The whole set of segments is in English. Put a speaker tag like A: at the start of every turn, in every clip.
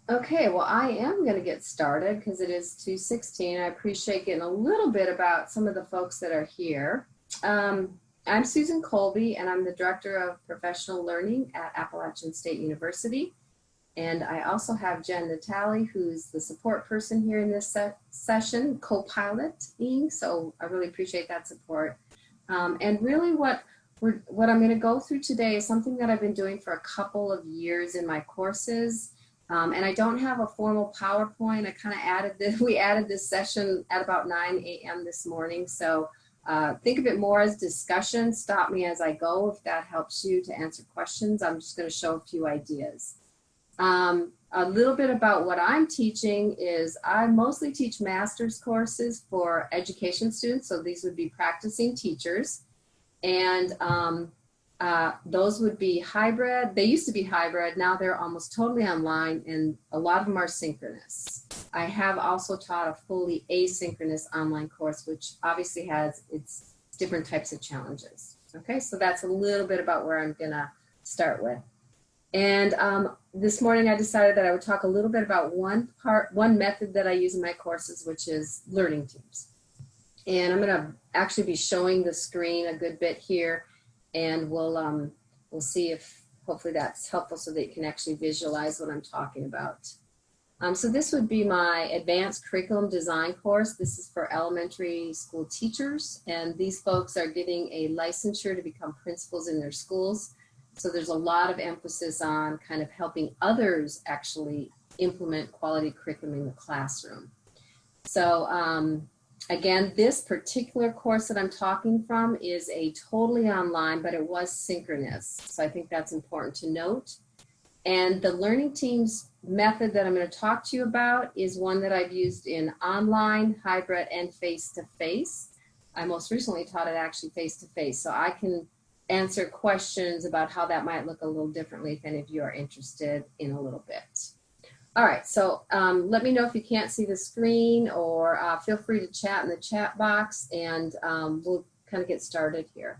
A: Okay, well, I am going to get started because it is 2:16. I appreciate getting a little bit about some of the folks that are here. I'm Susan Colby, and I'm the Director of Professional Learning at Appalachian State University. And I also have Jen Natali, who's the support person here in this session, co-piloting. So I really appreciate that support. And really what I'm going to go through today is something that I've been doing for a couple of years in my courses. And I don't have a formal PowerPoint. I kind of added this, we added this session at about 9 a.m. this morning. So think of it more as discussion. Stop me as I go if that helps you to answer questions. I'm just going to show a few ideas. A little bit about what I'm teaching is I mostly teach master's courses for education students. So these would be practicing teachers. And those would be hybrid. They used to be hybrid. Now they're almost totally online, and a lot of them are synchronous. I have also taught a fully asynchronous online course, which obviously has its different types of challenges. Okay, so that's a little bit about where I'm gonna start with. And this morning I decided that I would talk a little bit about one method that I use in my courses, which is learning teams. And I'm gonna actually be showing the screen a good bit here, and we'll see if hopefully that's helpful so that you can actually visualize what I'm talking about. So this would be my advanced curriculum design course. This is for elementary school teachers, and these folks are getting a licensure to become principals in their schools. So there's a lot of emphasis on kind of helping others actually implement quality curriculum in the classroom. So again, this particular course that I'm talking from is a totally online, but it was synchronous. So I think that's important to note. And the learning teams method that I'm going to talk to you about is one that I've used in online, hybrid, and face-to-face. I most recently taught it actually face-to-face, so I can answer questions about how that might look a little differently if any of you are interested in a little bit. All right, so let me know if you can't see the screen, or feel free to chat in the chat box, and we'll kind of get started here.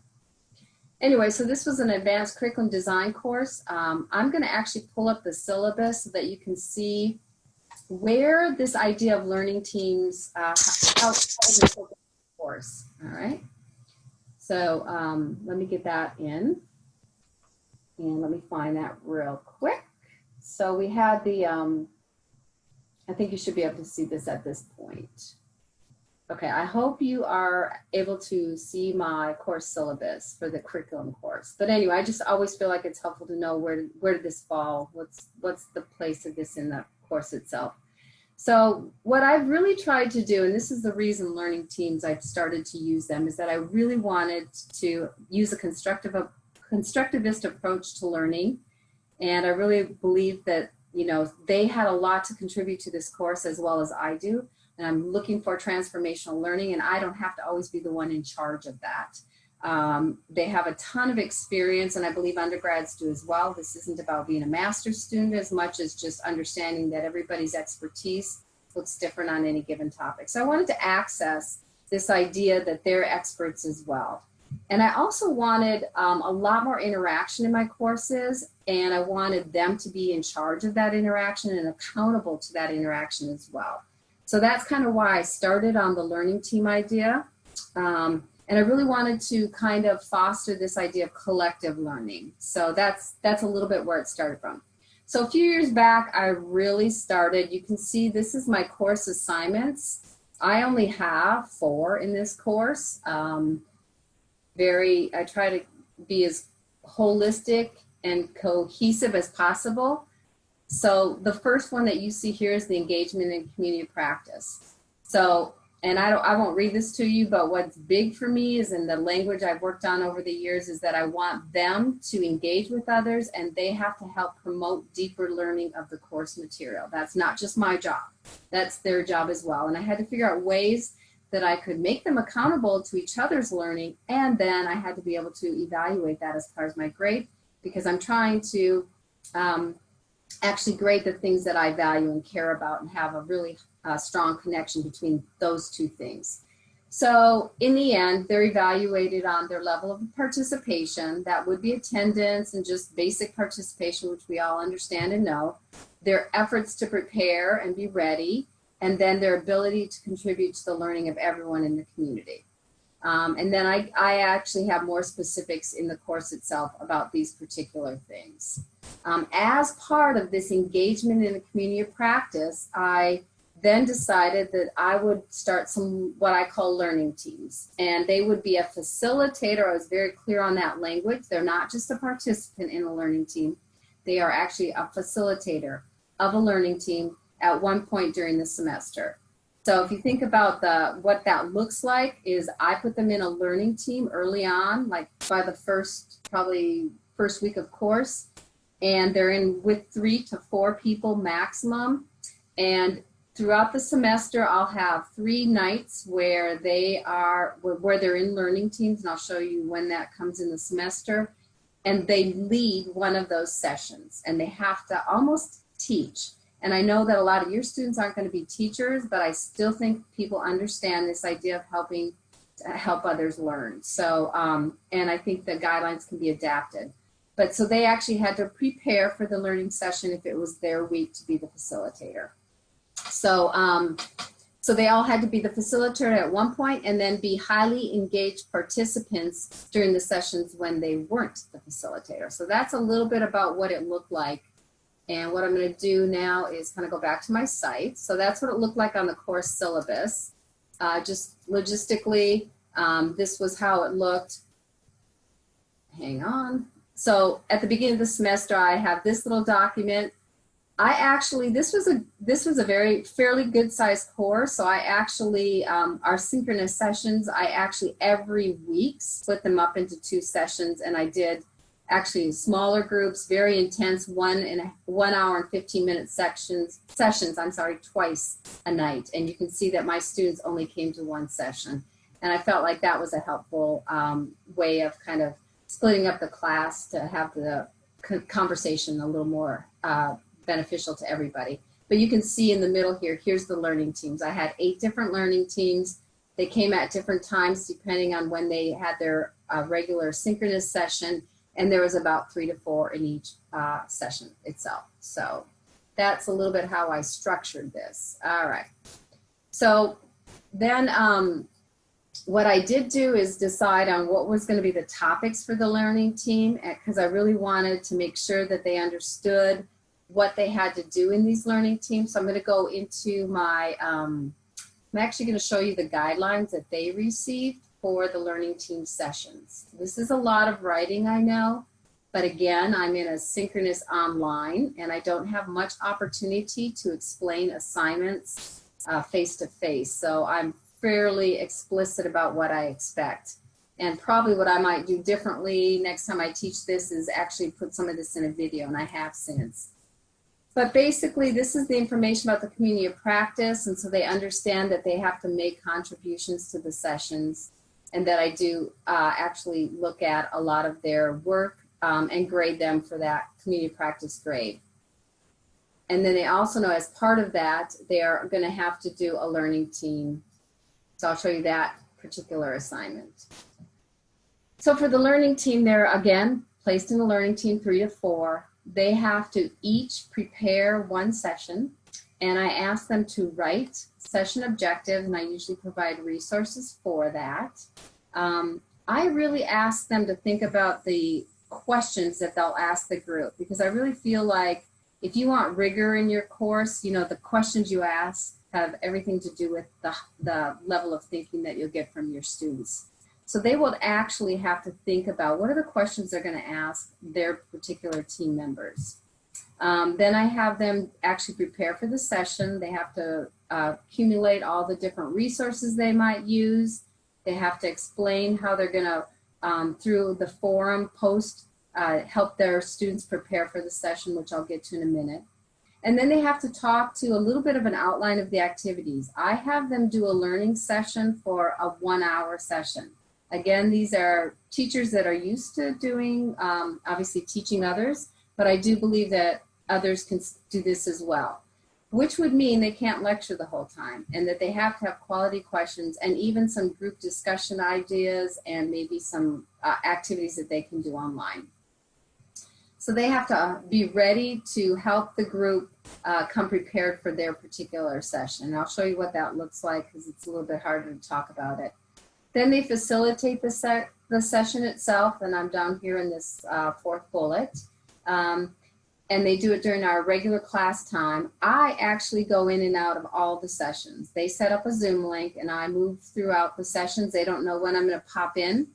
A: Anyway, so this was an advanced curriculum design course. I'm going to actually pull up the syllabus so that you can see where this idea of learning teams, how this course. All right, so let me get that in, and let me find that real quick. So we had the, I think you should be able to see this at this point. Okay, I hope you are able to see my course syllabus for the curriculum course. But anyway, I just always feel like it's helpful to know where did this fall, what's the place of this in the course itself. So what I've really tried to do, and this is the reason learning teams I've started to use them, is that I really wanted to use a constructivist approach to learning. And I really believe that, you know, they had a lot to contribute to this course as well as I do. And I'm looking for transformational learning, and I don't have to always be the one in charge of that. They have a ton of experience, and I believe undergrads do as well. This isn't about being a master's student as much as just understanding that everybody's expertise looks different on any given topic. So I wanted to access this idea that they're experts as well. And I also wanted a lot more interaction in my courses, and I wanted them to be in charge of that interaction and accountable to that interaction as well. So that's kind of why I started on the learning team idea. And I really wanted to kind of foster this idea of collective learning. So that's a little bit where it started from. So a few years back, I really started, you can see this is my course assignments. I only have 4 in this course. I try to be as holistic and cohesive as possible. So the first one that you see here is the engagement in community practice. So, and I won't read this to you, but what's big for me is in the language I've worked on over the years is that I want them to engage with others, and they have to help promote deeper learning of the course material. That's not just my job, that's their job as well. And I had to figure out ways that I could make them accountable to each other's learning, and then I had to be able to evaluate that as part of my grade, because I'm trying to actually grade the things that I value and care about and have a really strong connection between those two things. So in the end, they're evaluated on their level of participation. That would be attendance and just basic participation, which we all understand and know. Their efforts to prepare and be ready, and then their ability to contribute to the learning of everyone in the community. And then I actually have more specifics in the course itself about these particular things. As part of this engagement in the community of practice, I then decided that I would start some what I call learning teams, and they would be a facilitator. I was very clear on that language. They're not just a participant in a learning team. They are actually a facilitator of a learning team at one point during the semester. So if you think about what that looks like is I put them in a learning team early on, like by the probably first week of course, and they're in with 3 to 4 people maximum. And throughout the semester, I'll have 3 nights where they're in learning teams, and I'll show you when that comes in the semester. And they lead one of those sessions, and they have to almost teach. And I know that a lot of your students aren't going to be teachers, but I still think people understand this idea of helping to help others learn. So, and I think the guidelines can be adapted. But so they actually had to prepare for the learning session if it was their week to be the facilitator. So, so they all had to be the facilitator at one point and then be highly engaged participants during the sessions when they weren't the facilitator. So that's a little bit about what it looked like. And what I'm going to do now is kind of go back to my site. So that's what it looked like on the course syllabus. Just logistically, this was how it looked. Hang on. So at the beginning of the semester, I have this little document. This was a very fairly good sized course. So I actually, our synchronous sessions, I actually every week split them up into 2 sessions, and I did actually smaller groups, very intense, 1 hour and 15-minute sessions, twice a night. And you can see that my students only came to 1 session. And I felt like that was a helpful way of kind of splitting up the class to have the conversation a little more beneficial to everybody. But you can see in the middle here, here's the learning teams. I had 8 different learning teams. They came at different times depending on when they had their regular synchronous session. And there was about 3 to 4 in each session itself. So that's a little bit how I structured this. All right. So then what I did do is decide on what was going to be the topics for the learning team, because I really wanted to make sure that they understood what they had to do in these learning teams. So I'm going to go into my, I'm actually going to show you the guidelines that they received for the learning team sessions. This is a lot of writing, I know, but again, I'm in a synchronous online and I don't have much opportunity to explain assignments face-to-face. So I'm fairly explicit about what I expect. And probably what I might do differently next time I teach this is actually put some of this in a video, and I have since. But basically, this is the information about the community of practice, and so they understand that they have to make contributions to the sessions, and that I do actually look at a lot of their work and grade them for that community practice grade. And then they also know as part of that, they are going to have to do a learning team. So I'll show you that particular assignment. So for the learning team, they're again placed in the learning team 3 to 4. They have to each prepare 1 session, and I ask them to write session objectives, and I usually provide resources for that. I really ask them to think about the questions that they'll ask the group, because I really feel like if you want rigor in your course, you know, the questions you ask have everything to do with the level of thinking that you'll get from your students. So they will actually have to think about what are the questions they're going to ask their particular team members. Then I have them actually prepare for the session. They have to accumulate all the different resources they might use. They have to explain how they're going to, through the forum post, help their students prepare for the session, which I'll get to in a minute. And then they have to talk to a little bit of an outline of the activities. I have them do a learning session for a 1-hour session. Again, these are teachers that are used to doing, obviously teaching others, but I do believe that others can do this as well. which would mean they can't lecture the whole time, and that they have to have quality questions and even some group discussion ideas and maybe some activities that they can do online. So they have to be ready to help the group come prepared for their particular session. And I'll show you what that looks like because it's a little bit harder to talk about it. Then they facilitate the session itself, and I'm down here in this fourth bullet. And they do it during our regular class time. I actually go in and out of all the sessions. They set up a Zoom link and I move throughout the sessions. They don't know when I'm going to pop in.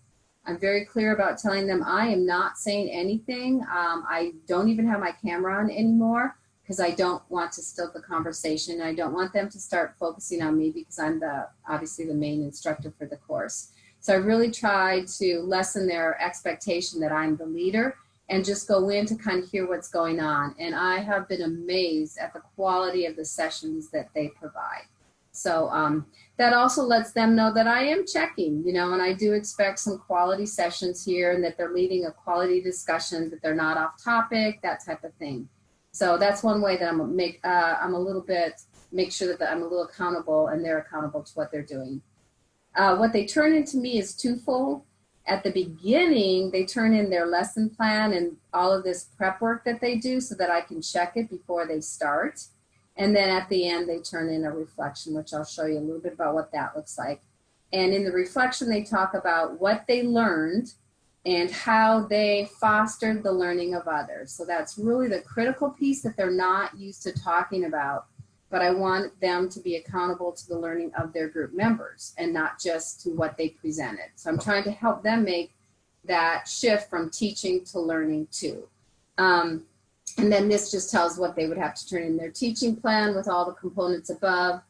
A: I'm very clear about telling them I am not saying anything. I don't even have my camera on anymore because I don't want to still the conversation. I don't want them to start focusing on me because I'm obviously the main instructor for the course. So I really try to lessen their expectation that I'm the leader and just go in to kind of hear what's going on. And I have been amazed at the quality of the sessions that they provide. So that also lets them know that I am checking, you know, and I do expect some quality sessions here and that they're leading a quality discussion, that they're not off topic, that type of thing. So that's one way that I'm a little bit, make sure that I'm a little accountable and they're accountable to what they're doing. What they turn into me is twofold. At the beginning, they turn in their lesson plan and all of this prep work that they do so that I can check it before they start. And then at the end, they turn in a reflection, which I'll show you a little bit about what that looks like. And in the reflection, they talk about what they learned and how they fostered the learning of others. So that's really the critical piece that they're not used to talking about. But I want them to be accountable to the learning of their group members and not just to what they presented. So I'm trying to help them make that shift from teaching to learning too. And then this just tells what they would have to turn in their teaching plan with all the components above.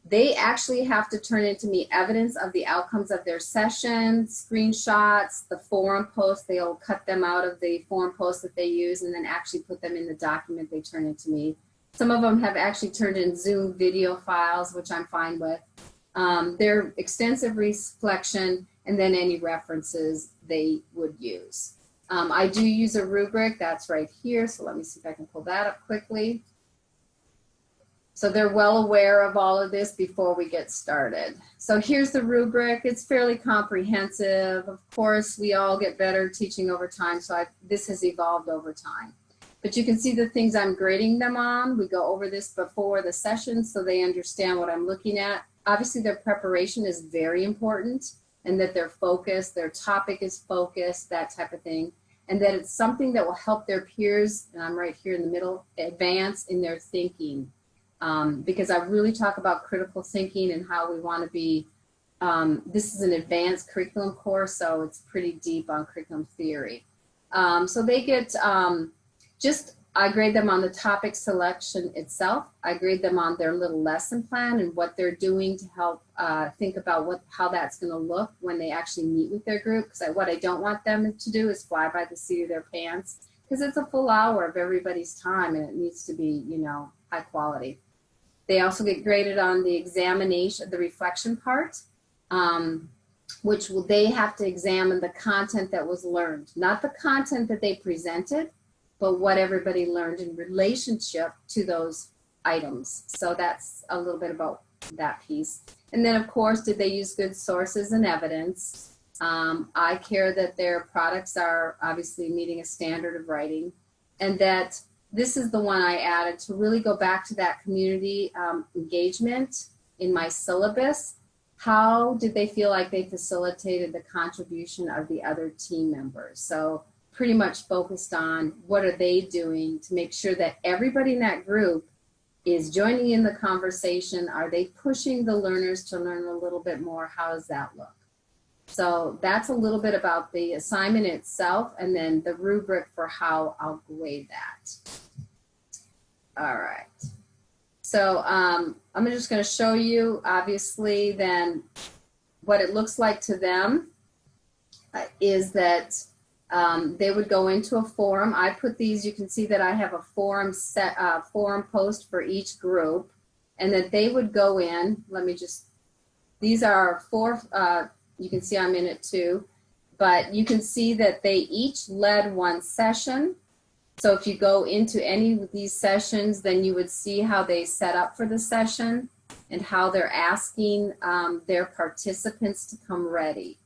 A: They actually have to turn into me evidence of the outcomes of their session, screenshots, the forum posts. They'll cut them out of the forum posts that they use and then actually put them in the document they turn into me. Some of them have actually turned in Zoom video files, which I'm fine with. Their extensive reflection and then any references they would use. I do use a rubric that's right here. So let me see if I can pull that up quickly. So they're well aware of all of this before we get started. So here's the rubric. It's fairly comprehensive. Of course, we all get better teaching over time. So this has evolved over time. But you can see the things I'm grading them on. We go over this before the session so they understand what I'm looking at. Obviously, their preparation is very important and that they're focused, their topic is focused, that type of thing. And that it's something that will help their peers, and I'm right here in the middle, advance in their thinking. Because I really talk about critical thinking and how we want to be, this is an advanced curriculum course, so it's pretty deep on curriculum theory. So they get I grade them on the topic selection itself. I grade them on their little lesson plan and what they're doing to help think about how that's going to look when they actually meet with their group. Because what I don't want them to do is fly by the seat of their pants, because it's a full hour of everybody's time and it needs to be, you know, high quality. They also get graded on the examination, the reflection part, which they have to examine the content that was learned, not the content that they presented, but what everybody learned in relationship to those items. So that's a little bit about that piece. And then, of course, did they use good sources and evidence? I care that their products are obviously meeting a standard of writing, and that this is the one I added to really go back to that community engagement in my syllabus. How did they feel like they facilitated the contribution of the other team members? So pretty much focused on what are they doing to make sure that everybody in that group is joining in the conversation. Are they pushing the learners to learn a little bit more? How does that look? So that's a little bit about the assignment itself and then the rubric for how I'll grade that. All right. So I'm just going to show you, obviously, then what it looks like to them is that they would go into a forum. I put these, you can see that I have a forum post for each group, and that they would go in. These are four, you can see I'm in it too, but you can see that they each led one session, So if you go into any of these sessions, then you would see how they set up for the session and how they're asking their participants to come ready.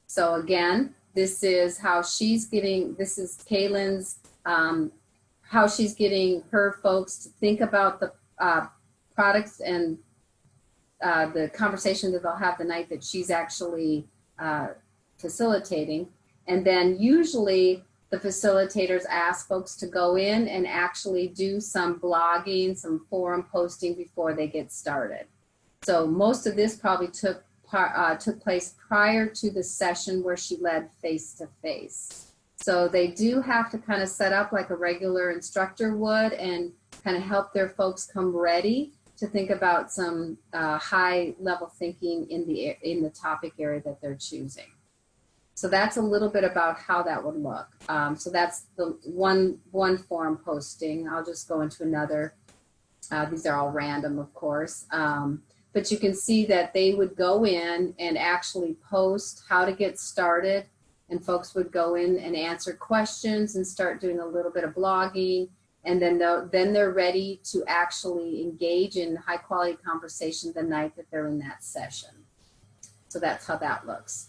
A: So again, this is how she's getting, this is Kaylin's, how she's getting her folks to think about the products and the conversation that they'll have the night that she's actually facilitating. And then usually the facilitators ask folks to go in and actually do some blogging, some forum posting before they get started. So most of this probably took place prior to the session where she led face-to-face. So they do have to kind of set up like a regular instructor would and kind of help their folks come ready to think about some high-level thinking in the topic area that they're choosing. So that's a little bit about how that would look. So that's the one forum posting. I'll just go into another. These are all random, of course. But you can see that they would go in and actually post how to get started, and folks would go in and answer questions and start doing a little bit of blogging, and then they're ready to actually engage in high quality conversation the night that they're in that session. So that's how that looks.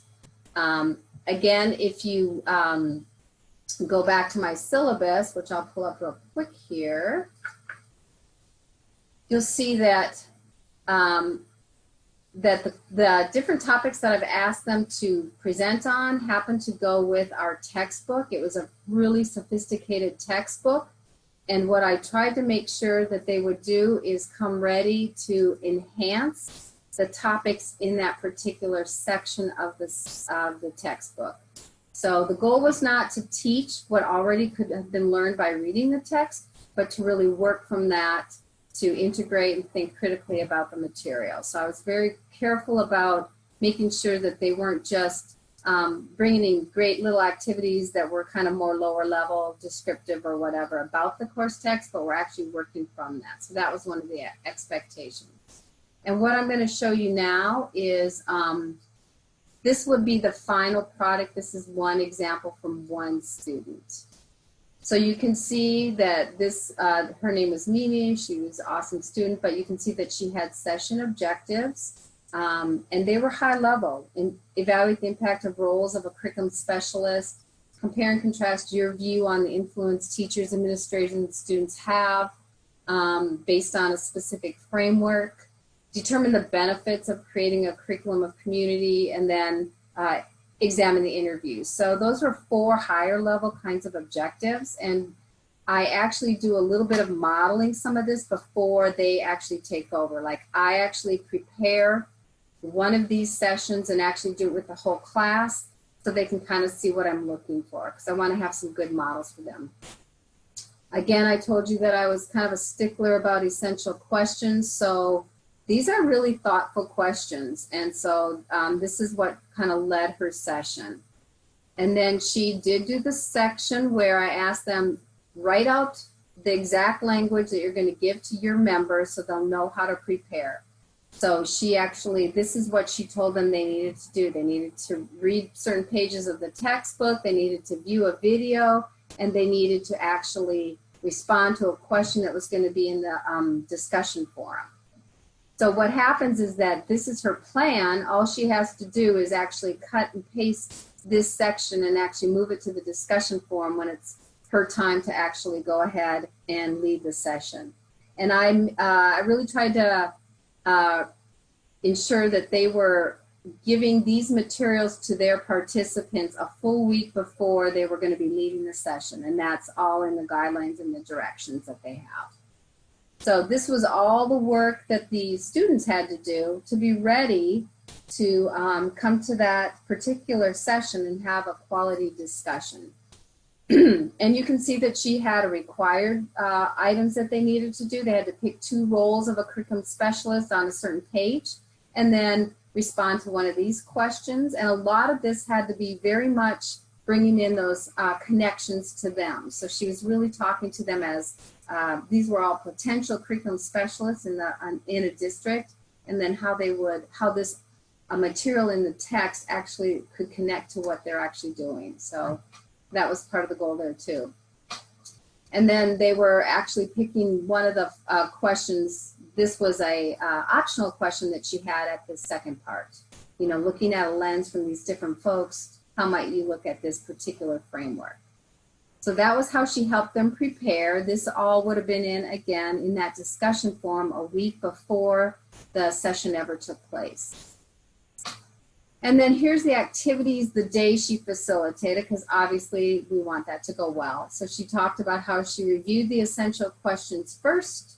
A: Again, if you go back to my syllabus, which I'll pull up real quick here, you'll see that the different topics that I've asked them to present on happen to go with our textbook. It was a really sophisticated textbook. And what I tried to make sure that they would do is come ready to enhance the topics in that particular section of the textbook. So the goal was not to teach what already could have been learned by reading the text, but to really work from that to integrate and think critically about the material. So I was very careful about making sure that they weren't just bringing in great little activities that were kind of more lower level, descriptive or whatever about the course text, but we're actually working from that. So that was one of the expectations. And what I'm going to show you now is this would be the final product. This is one example from one student. So you can see that this, her name was Mimi. She was an awesome student, but you can see that she had session objectives, and they were high level. And evaluate the impact of roles of a curriculum specialist, compare and contrast your view on the influence teachers, administrators, and students have based on a specific framework. Determine the benefits of creating a curriculum of community, and then examine the interviews. So those were 4 higher level kinds of objectives, and I actually do a little bit of modeling some of this before they actually take over. Like I actually prepare one of these sessions and actually do it with the whole class so they can kind of see what I'm looking for, because I want to have some good models for them. Again, I told you that I was kind of a stickler about essential questions, so these are really thoughtful questions, and so this is what kind of led her session. And then she did do the section where I asked them, write out the exact language that you're going to give to your members so they'll know how to prepare. So she actually, this is what she told them they needed to do. They needed to read certain pages of the textbook, they needed to view a video, and they needed to actually respond to a question that was going to be in the discussion forum. So what happens is that this is her plan. All she has to do is actually cut and paste this section and actually move it to the discussion forum when it's her time to actually go ahead and lead the session. And I really tried to ensure that they were giving these materials to their participants a full week before they were going to be leading the session. And that's all in the guidelines and the directions that they have. So this was all the work that the students had to do to be ready to come to that particular session and have a quality discussion. And you can see that she had a required items that they needed to do. They had to pick 2 roles of a curriculum specialist on a certain page and then respond to one of these questions. And a lot of this had to be very much bringing in those connections to them. So she was really talking to them as these were all potential curriculum specialists in a district, and then how this material in the text actually could connect to what they're actually doing. So that was part of the goal there too. And then they were actually picking one of the questions. This was a optional question that she had at the second part. You know, looking at a lens from these different folks, how might you look at this particular framework? So that was how she helped them prepare. This all would have been in that discussion forum a week before the session ever took place. And then here's the activities the day she facilitated, because obviously we want that to go well. So she talked about how she reviewed the essential questions first,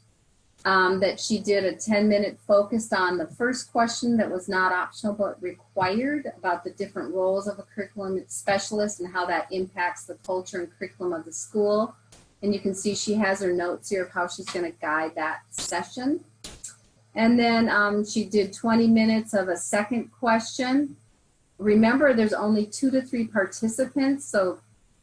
A: that she did a 10-minute focused on the first question that was not optional but required, about the different roles of a curriculum specialist and how that impacts the culture and curriculum of the school. And you can see she has her notes here of how she's going to guide that session. And then she did 20 minutes of a second question. Remember, there's only 2 to 3 participants, so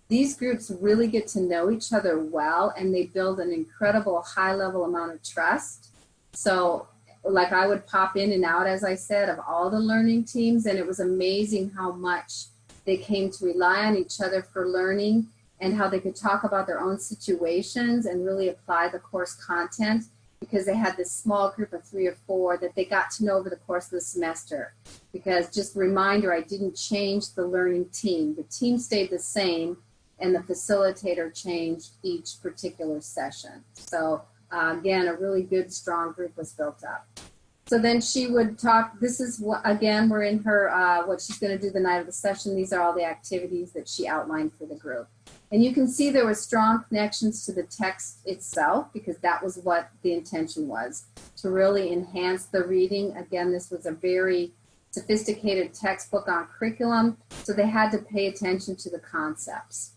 A: these groups really get to know each other well, and they build an incredible high-level amount of trust. So, like, I would pop in and out, as I said, of all the learning teams, and it was amazing how much they came to rely on each other for learning, and how they could talk about their own situations and really apply the course content, because they had this small group of 3 or 4 that they got to know over the course of the semester. Because, just a reminder, I didn't change the learning team. The team stayed the same, and the facilitator changed each particular session. So again, a really good, strong group was built up. So then she would talk, this is what, again, we're in her, what she's going to do the night of the session. These are all the activities that she outlined for the group. And you can see there were strong connections to the text itself, because that was what the intention was, to really enhance the reading. Again, this was a very sophisticated textbook on curriculum, so they had to pay attention to the concepts.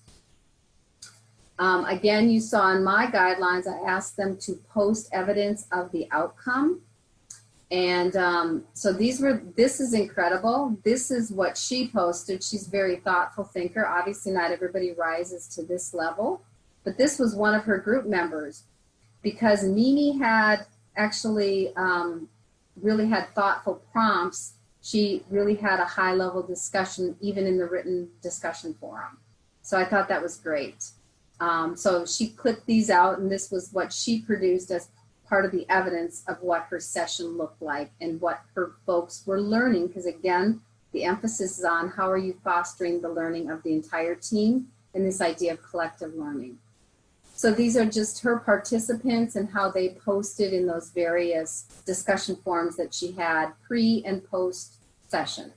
A: Again, you saw in my guidelines, I asked them to post evidence of the outcome. And so this is incredible. This is what she posted. She's a very thoughtful thinker. Obviously, not everybody rises to this level, but this was one of her group members, because Mimi had actually really had thoughtful prompts. She really had a high-level discussion, even in the written discussion forum. So I thought that was great. So she clipped these out, and this was what she produced as part of the evidence of what her session looked like and what her folks were learning, because again, the emphasis is on how are you fostering the learning of the entire team and this idea of collective learning. So these are just her participants and how they posted in those various discussion forums that she had pre and post session.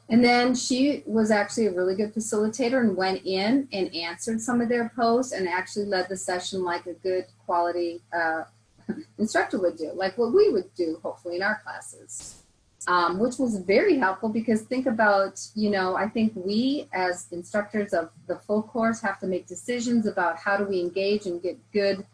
A: And then she was actually a really good facilitator and went in and answered some of their posts and actually led the session like a good quality instructor would do, like what we would do hopefully in our classes, which was very helpful, because think about, you know, I think we as instructors of the full course have to make decisions about how do we engage and get good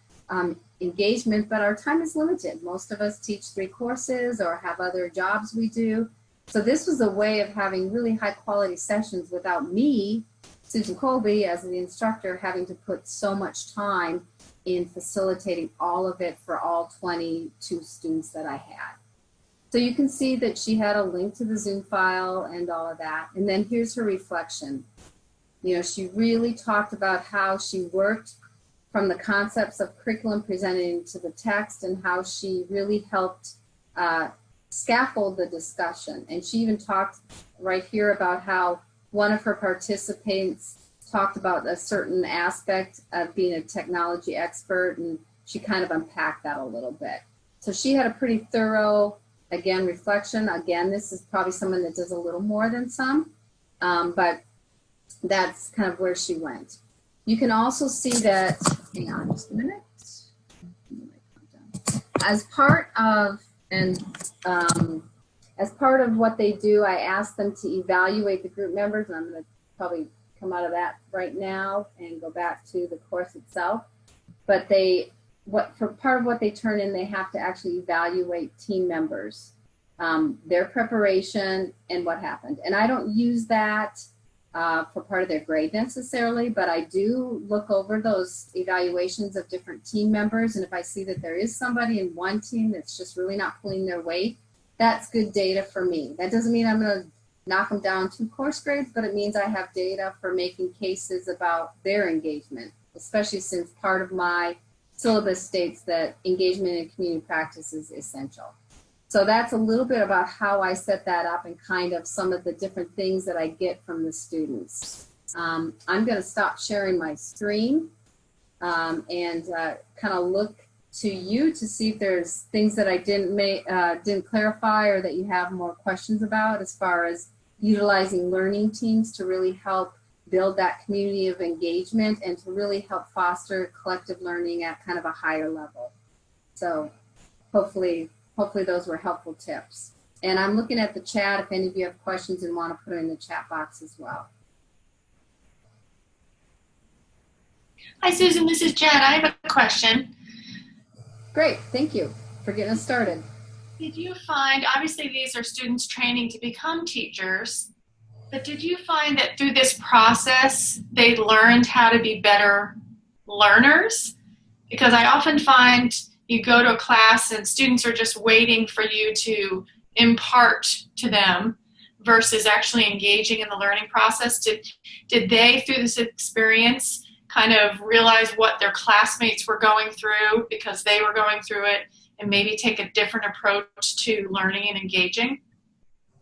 A: engagement, but our time is limited. Most of us teach 3 courses or have other jobs we do. So this was a way of having really high quality sessions without me, Susan Colby, as the instructor, having to put so much time in facilitating all of it for all 22 students that I had. So you can see that she had a link to the Zoom file and all of that. And then here's her reflection. You know, she really talked about how she worked from the concepts of curriculum presented into the text and how she really helped scaffold the discussion. And she even talked right here about how one of her participants talked about a certain aspect of being a technology expert, and she kind of unpacked that a little bit. So she had a pretty thorough, again, reflection. Again, this is probably someone that does a little more than some, but that's kind of where she went. You can also see that, hang on just a minute. As part of what they do, I asked them to evaluate the group members, and I'm going to probably come out of that right now and go back to the course itself. But for part of what they turn in, they have to actually evaluate team members, their preparation and what happened. And I don't use that for part of their grade necessarily, but I do look over those evaluations of different team members, and if I see that there is somebody in one team that's just really not pulling their weight, that's good data for me. That doesn't mean I'm going to knock them down 2 course grades, but it means I have data for making cases about their engagement especially since part of my syllabus states that engagement in community practice is essential. So that's a little bit about how I set that up and kind of some of the different things that I get from the students. I'm going to stop sharing my screen and kind of look to you to see if there's things that I didn't clarify or that you have more questions about as far as utilizing learning teams to really help build that community of engagement and to really help foster collective learning at kind of a higher level. So hopefully those were helpful tips. And I'm looking at the chat if any of you have questions and want to put them in the chat box as well.
B: Hi, Susan, this is Jen. I have a question.
A: Great, thank you for getting us started.
B: Did you find, obviously these are students training to become teachers, but did you find that through this process they learned how to be better learners? Because I often find you go to a class and students are just waiting for you to impart to them versus actually engaging in the learning process. Did they, through this experience, kind of realize what their classmates were going through because they were going through it and maybe take a different approach to learning and engaging?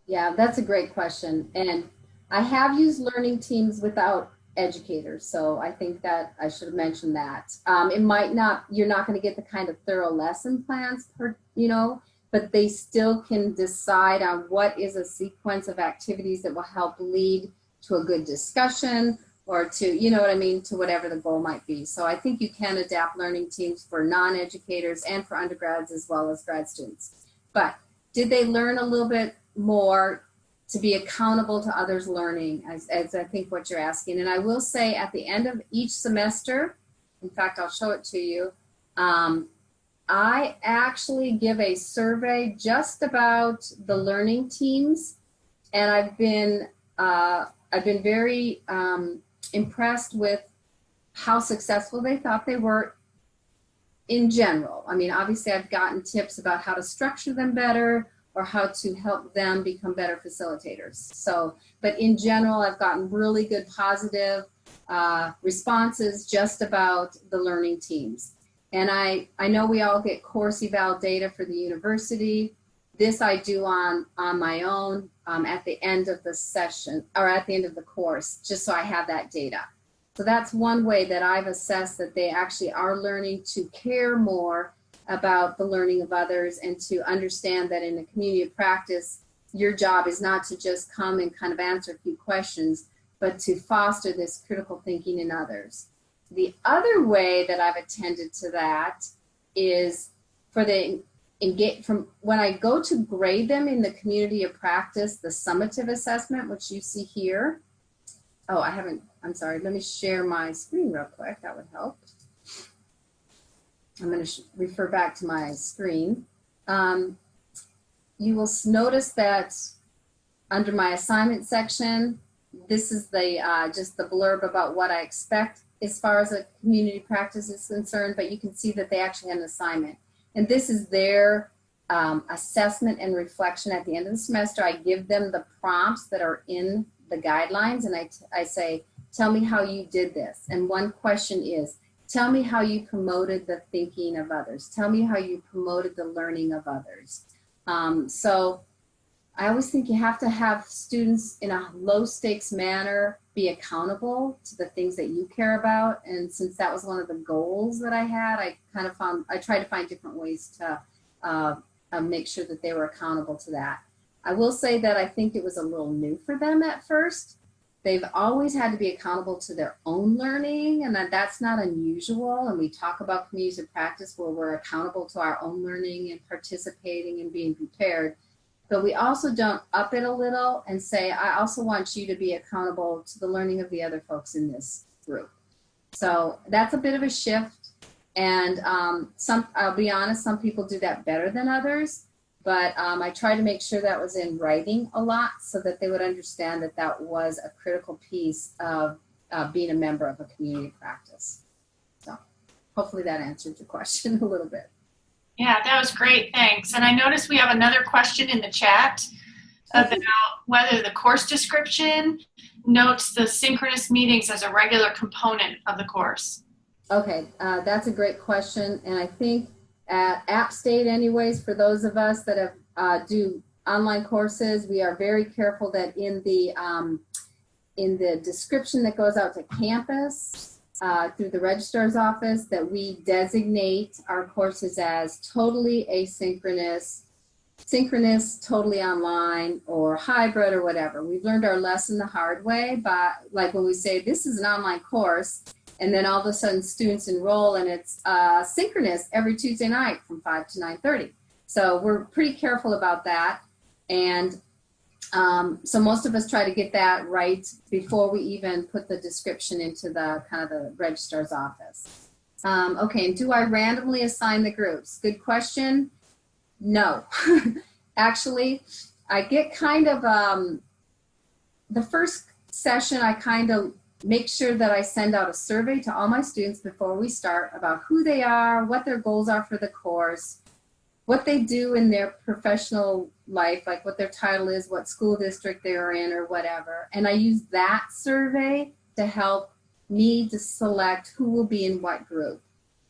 A: Yeah, that's a great question. And I have used learning teams without educators, so I think that I should have mentioned that. It might not, you're not going to get the kind of thorough lesson plans, but they still can decide on what is a sequence of activities that will help lead to a good discussion or to, to whatever the goal might be. So I think you can adapt learning teams for non-educators and for undergrads as well as grad students. But did they learn a little bit more to be accountable to others' learning, as I think what you're asking? And I will say at the end of each semester, in fact, I'll show it to you, I actually give a survey just about the learning teams, and I've been very impressed with how successful they thought they were in general. I mean, obviously I've gotten tips about how to structure them better or how to help them become better facilitators. So, but in general, I've gotten really good positive responses just about the learning teams. And I know we all get course eval data for the university. This I do on my own at the end of the session or at the end of the course, just so I have that data. So that's one way that I've assessed that they actually are learning to care more about the learning of others and to understand that in a community of practice, your job is not to just come and kind of answer a few questions, but to foster this critical thinking in others. The other way that I've attended to that is from when I go to grade them in the community of practice, the summative assessment, which you see here. Oh, I'm sorry, let me share my screen real quick, that would help. I'm going to refer back to my screen. You will notice that under my assignment section, this is the just the blurb about what I expect as far as a community practice is concerned, but you can see that they actually had an assignment. And this is their assessment and reflection at the end of the semester. I give them the prompts that are in the guidelines, and I say, tell me how you did this. And one question is, tell me how you promoted the thinking of others. Tell me how you promoted the learning of others. So I always think you have to have students in a low stakes manner be accountable to the things that you care about. And since that was one of the goals that I had, I tried to find different ways to make sure that they were accountable to that. I will say that I think it was a little new for them at first. They've always had to be accountable to their own learning, and that's not unusual. And we talk about communities of practice where we're accountable to our own learning and participating and being prepared. But we also don't up it a little and say, I also want you to be accountable to the learning of the other folks in this group. So that's a bit of a shift. And I'll be honest, some people do that better than others. But I try to make sure that was in writing a lot so that they would understand that that was a critical piece of being a member of a community practice. So hopefully that answered your question a little bit.
B: Yeah, that was great. Thanks. And I noticed we have another question in the chat about whether the course description notes the synchronous meetings as a regular component of the course.
A: Okay, that's a great question. And I think at App State anyways, for those of us that have do online courses, we are very careful that in the description that goes out to campus through the registrar's office, that we designate our courses as totally asynchronous, synchronous, totally online, or hybrid, or whatever. We've learned our lesson the hard way, but like when we say this is an online course, and then all of a sudden students enroll and it's synchronous every Tuesday night from 5 to 9:30. So we're pretty careful about that. And so most of us try to get that right before we even put the description into the kind of the registrar's office. Okay, and do I randomly assign the groups? Good question. No. Actually, I get kind of, the first session, I kind of make sure that I send out a survey to all my students before we start about who they are, what their goals are for the course, what they do in their professional life, like what their title is, what school district they're in, or whatever. And I use that survey to help me to select who will be in what group.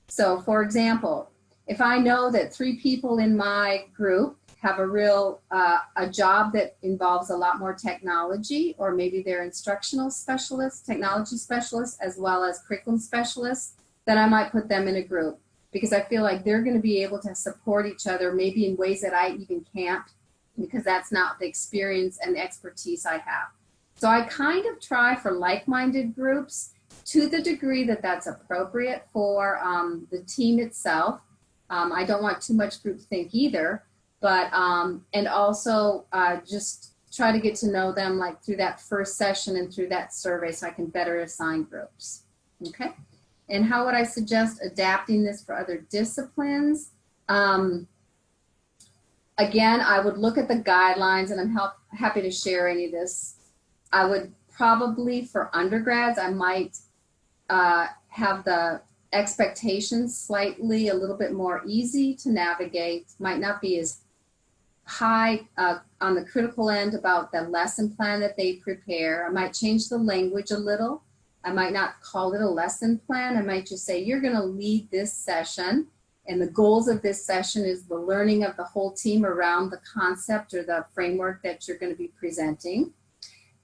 A: So for example, if I know that 3 people in my group have a real, a job that involves a lot more technology, or maybe they're instructional specialists, technology specialists, as well as curriculum specialists, then I might put them in a group, because I feel like they're going to be able to support each other maybe in ways that I even can't, because that's not the experience and the expertise I have. So I kind of try for like-minded groups to the degree that that's appropriate for the team itself. I don't want too much groupthink either, but and also just try to get to know them like through that first session and through that survey, so I can better assign groups. Okay. And how would I suggest adapting this for other disciplines? Again, I would look at the guidelines, and I'm happy to share any of this. I would probably, for undergrads, I might have the expectations slightly a little bit more easy to navigate, might not be as high on the critical end about the lesson plan that they prepare. I might change the language a little. I might not call it a lesson plan. I might just say, you're going to lead this session, and the goals of this session is the learning of the whole team around the concept or the framework that you're going to be presenting.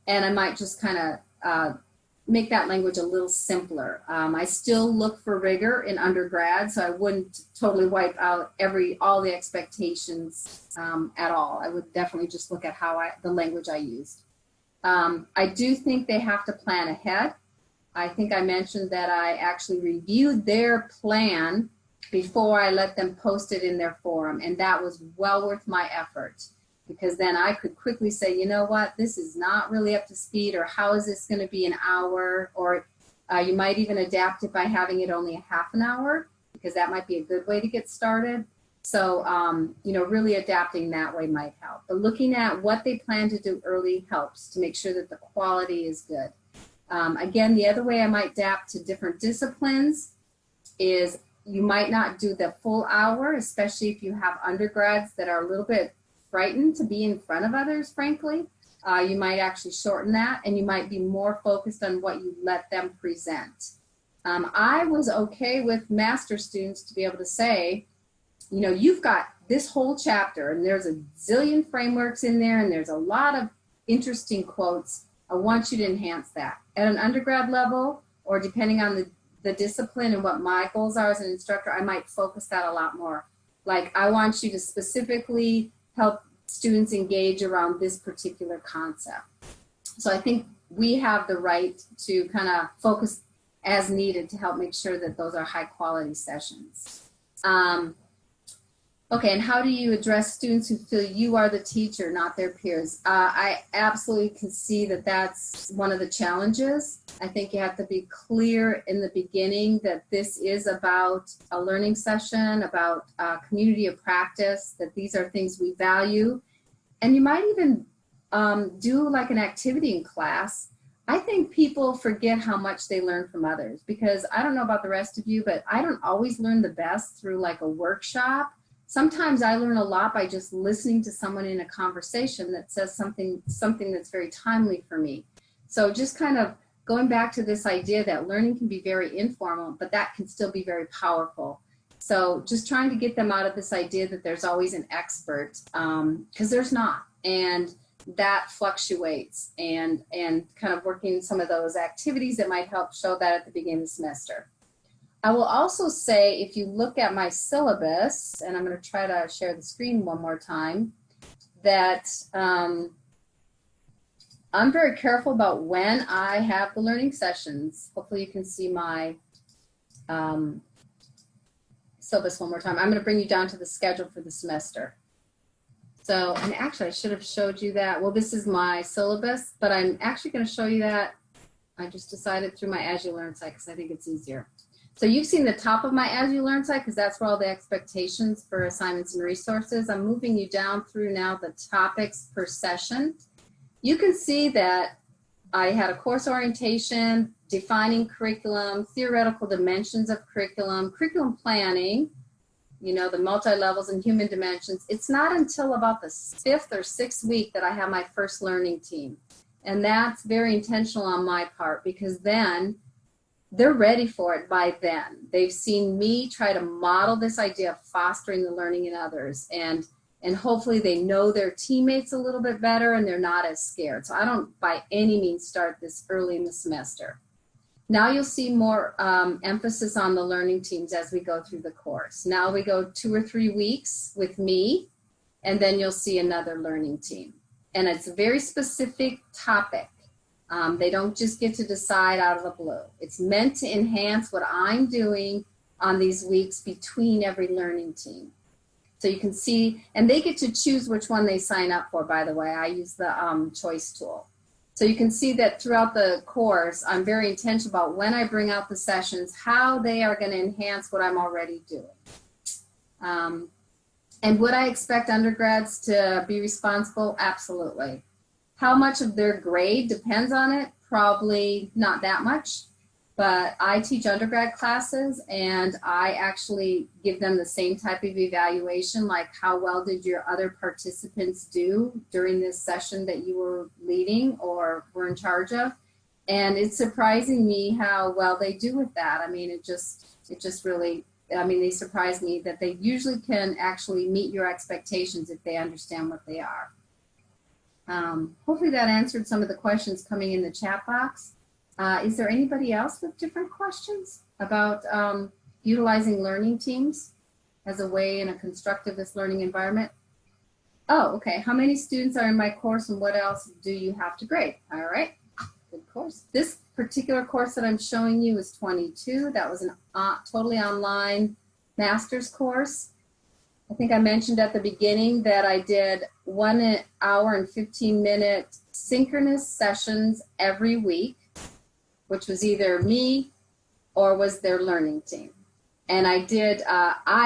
A: And I might just kind of make that language a little simpler. I still look for rigor in undergrad, so I wouldn't totally wipe out all the expectations at all. I would definitely just look at the language I used. I do think they have to plan ahead. I think I mentioned that I actually reviewed their plan before I let them post it in their forum, and that was well worth my effort, because then I could quickly say, you know what, this is not really up to speed, or how is this going to be an hour, or you might even adapt it by having it only a half an hour, because that might be a good way to get started. So, you know, really adapting that way might help. But looking at what they plan to do early helps to make sure that the quality is good. Again, the other way I might adapt to different disciplines is you might not do the full hour, especially if you have undergrads that are a little bit frightened to be in front of others, frankly. You might actually shorten that, and you might be more focused on what you let them present. I was okay with master students to be able to say, you know, you've got this whole chapter, and there's a zillion frameworks in there, and there's a lot of interesting quotes. I want you to enhance that. At an undergrad level, or depending on the discipline and what my goals are as an instructor, I might focus that a lot more. Like, I want you to specifically help students engage around this particular concept. So I think we have the right to kind of focus as needed to help make sure that those are high quality sessions. Okay, and how do you address students who feel you are the teacher, not their peers? I absolutely can see that that's one of the challenges. I think you have to be clear in the beginning that this is about a learning session, about a community of practice, that these are things we value. And you might even do like an activity in class. I think people forget how much they learn from others, because I don't know about the rest of you, but I don't always learn the best through like a workshop. Sometimes I learn a lot by just listening to someone in a conversation that says something that's very timely for me. So just kind of going back to this idea that learning can be very informal, but that can still be very powerful. So just trying to get them out of this idea that there's always an expert, because there's not. And that fluctuates, and kind of working some of those activities that might help show that at the beginning of the semester. I will also say, if you look at my syllabus, and I'm going to try to share the screen one more time, that I'm very careful about when I have the learning sessions. Hopefully you can see my syllabus one more time. I'm going to bring you down to the schedule for the semester. So, and actually I should have showed you that. Well, this is my syllabus, but I'm actually going to show you that. I just decided through my As You Learn site because I think it's easier. So you've seen the top of my As You Learn site because that's where all the expectations for assignments and resources. I'm moving you down through now the topics per session. You can see that I had a course orientation, defining curriculum, theoretical dimensions of curriculum, curriculum planning, you know, the multi-levels and human dimensions. It's not until about the 5th or 6th week that I have my first learning team. And that's very intentional on my part, because then they're ready for it by then. They've seen me try to model this idea of fostering the learning in others, and hopefully they know their teammates a little bit better and they're not as scared. So I don't by any means start this early in the semester. Now you'll see more emphasis on the learning teams as we go through the course. Now we go 2 or 3 weeks with me, and then you'll see another learning team. And it's a very specific topic. They don't just get to decide out of the blue. It's meant to enhance what I'm doing on these weeks between every learning team. So you can see, and they get to choose which one they sign up for, by the way. I use the choice tool. So you can see that throughout the course, I'm very intentional about when I bring out the sessions, how they are going to enhance what I'm already doing. And would I expect undergrads to be responsible? Absolutely. How much of their grade depends on it? Probably not that much. But I teach undergrad classes, and I actually give them the same type of evaluation, like how well did your other participants do during this session that you were leading or were in charge of. And it's surprising me how well they do with that. I mean, it just really, I mean, they surprise me that they usually can actually meet your expectations if they understand what they are. Hopefully that answered some of the questions coming in the chat box. Is there anybody else with different questions about utilizing learning teams as a way in a constructivist learning environment? Oh, okay. How many students are in my course, and what else do you have to grade? All right, good course. This particular course that I'm showing you is 22. That was an totally online master's course. I think I mentioned at the beginning that I did 1 hour and 15-minute synchronous sessions every week, which was either me or was their learning team. And I did, I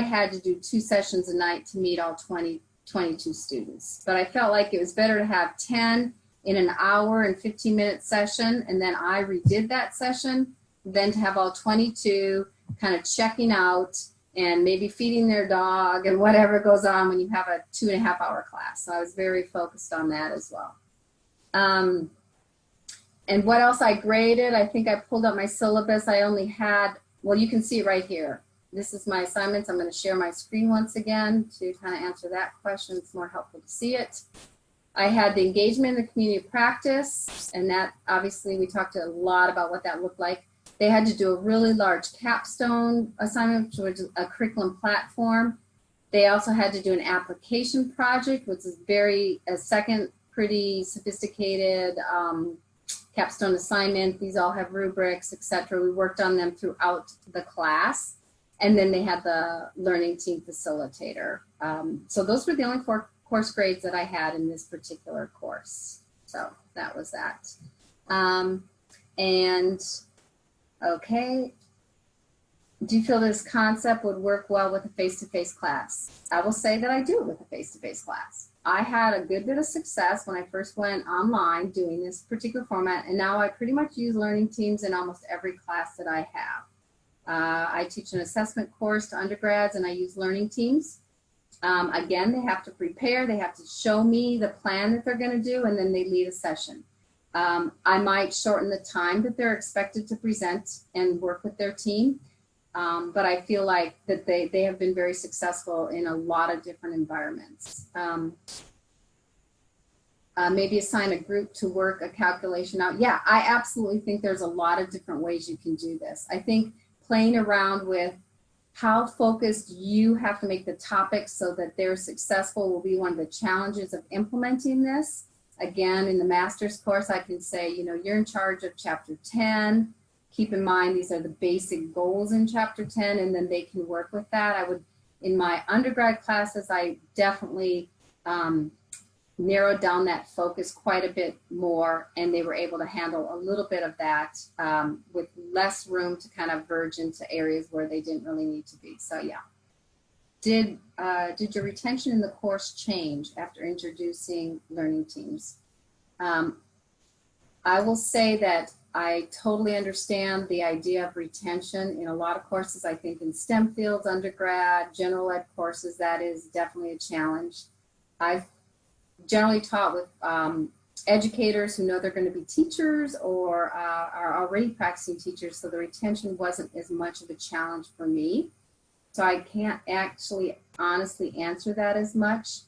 A: had to do 2 sessions a night to meet all 22 students. But I felt like it was better to have 10 in an hour and 15-minute session, and then I redid that session, than to have all 22 kind of checking out and maybe feeding their dog and whatever goes on when you have a 2.5-hour class. So I was very focused on that as well. And what else I graded, I think I pulled up my syllabus. I only had, well, you can see it right here. This is my assignments. I'm going to share my screen once again to kind of answer that question. It's more helpful to see it. I had the engagement in the community practice, and that obviously we talked a lot about what that looked like. They had to do a really large capstone assignment, which was a curriculum platform. They also had to do an application project, which is a second pretty sophisticated capstone assignment. These all have rubrics, etc. We worked on them throughout the class. And then they had the learning team facilitator. So those were the only 4 course grades that I had in this particular course. So that was that. Okay, do you feel this concept would work well with a face-to-face class? I will say that I do with a face-to-face class. I had a good bit of success when I first went online doing this particular format, and now I pretty much use learning teams in almost every class that I have. I teach an assessment course to undergrads, and I use learning teams. Again, they have to prepare, they have to show me the plan that they're going to do, and then they lead a session. I might shorten the time that they're expected to present and work with their team. But I feel like that they have been very successful in a lot of different environments. Maybe assign a group to work a calculation out. Yeah, I absolutely think there's a lot of different ways you can do this. I think playing around with how focused you have to make the topics so that they're successful will be one of the challenges of implementing this. Again, in the master's course, I can say, you know, you're in charge of chapter 10. Keep in mind, these are the basic goals in chapter 10, and then they can work with that. I would, in my undergrad classes, I definitely narrowed down that focus quite a bit more, and they were able to handle a little bit of that with less room to kind of verge into areas where they didn't really need to be. So yeah. Did your retention in the course change after introducing learning teams? I will say that I totally understand the idea of retention in a lot of courses. I think in STEM fields, undergrad, general ed courses, that is definitely a challenge. I've generally taught with educators who know they're going to be teachers or are already practicing teachers, so the retention wasn't as much of a challenge for me. So I can't actually honestly answer that as much.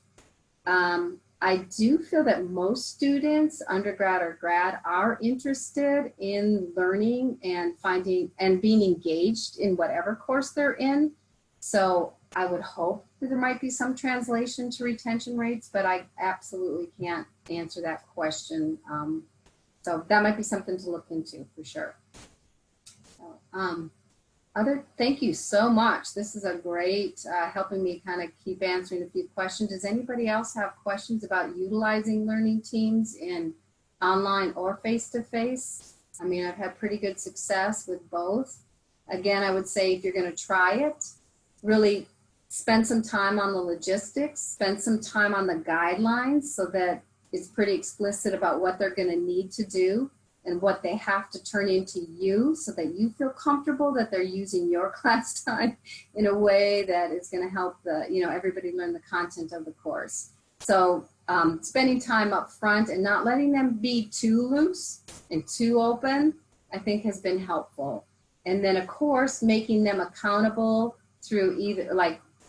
A: I do feel that most students, undergrad or grad, are interested in learning and finding and being engaged in whatever course they're in. So I would hope that there might be some translation to retention rates, but I absolutely can't answer that question. So that might be something to look into for sure. So, thank you so much. This is a great helping me kind of keep answering a few questions. Does anybody else have questions about utilizing learning teams in online or face-to-face? I mean, I've had pretty good success with both. Again, I would say if you're going to try it, really spend some time on the logistics, spend some time on the guidelines so that it's pretty explicit about what they're going to need to do and what they have to turn into you so that you feel comfortable that they're using your class time in a way that is going to help everybody learn the content of the course. So spending time up front and not letting them be too loose and too open, I think has been helpful. And then of course, making them accountable through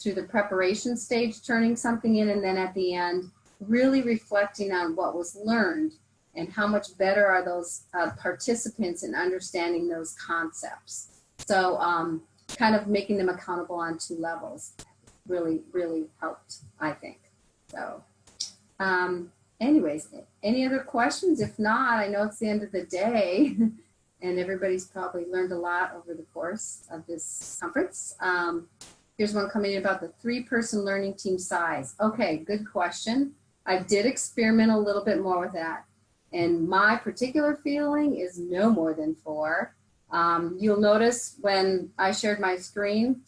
A: through the preparation stage, turning something in, and then at the end, really reflecting on what was learned and how much better are those participants in understanding those concepts. So kind of making them accountable on two levels really, really helped, I think. So anyways, any other questions? If not, I know it's the end of the day and everybody's probably learned a lot over the course of this conference. Here's one coming in about the 3-person learning team size. Okay, good question. I did experiment a little bit more with that. And my particular feeling is no more than 4. You'll notice when I shared my screen,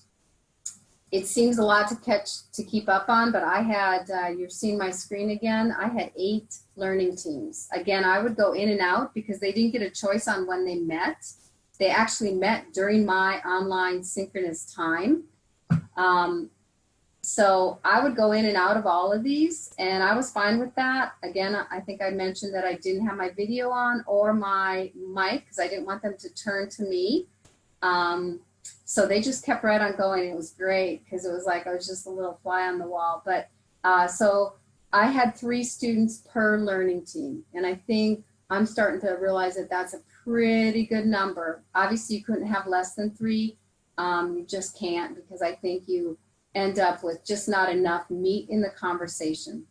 A: it seems a lot to keep up on, but I had, you've seen my screen again, I had 8 learning teams. Again, I would go in and out because they didn't get a choice on when they met. They actually met during my online synchronous time. So I would go in and out of all of these, and I was fine with that. Again, I think I mentioned that I didn't have my video on or my mic because I didn't want them to turn to me. So they just kept right on going. It was great because it was like I was just a little fly on the wall. But so I had 3 students per learning team, and I think I'm starting to realize that that's a pretty good number. Obviously, you couldn't have less than 3. You just can't, because I think you end up with just not enough meat in the conversation.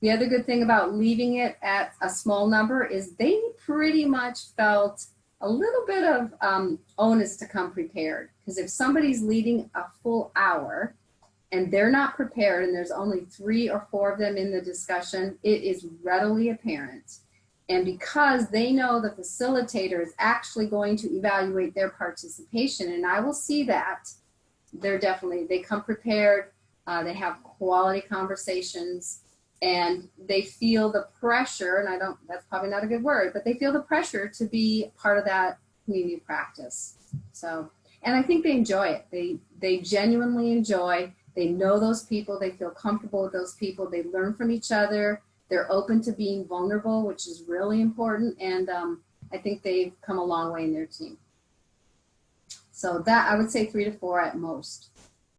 A: The other good thing about leaving it at a small number is they pretty much felt a little bit of onus to come prepared. Because if somebody's leading a full hour and they're not prepared and there's only 3 or 4 of them in the discussion, it is readily apparent. And because they know the facilitator is actually going to evaluate their participation, and I will see that, they come prepared, they have quality conversations, and they feel the pressure, and that's probably not a good word, but they feel the pressure to be part of that community practice. So, and I think they enjoy it. They genuinely enjoy, they know those people, they feel comfortable with those people, they learn from each other, They're open to being vulnerable, which is really important. And I think they've come a long way in their team. So that, I would say 3 to 4 at most.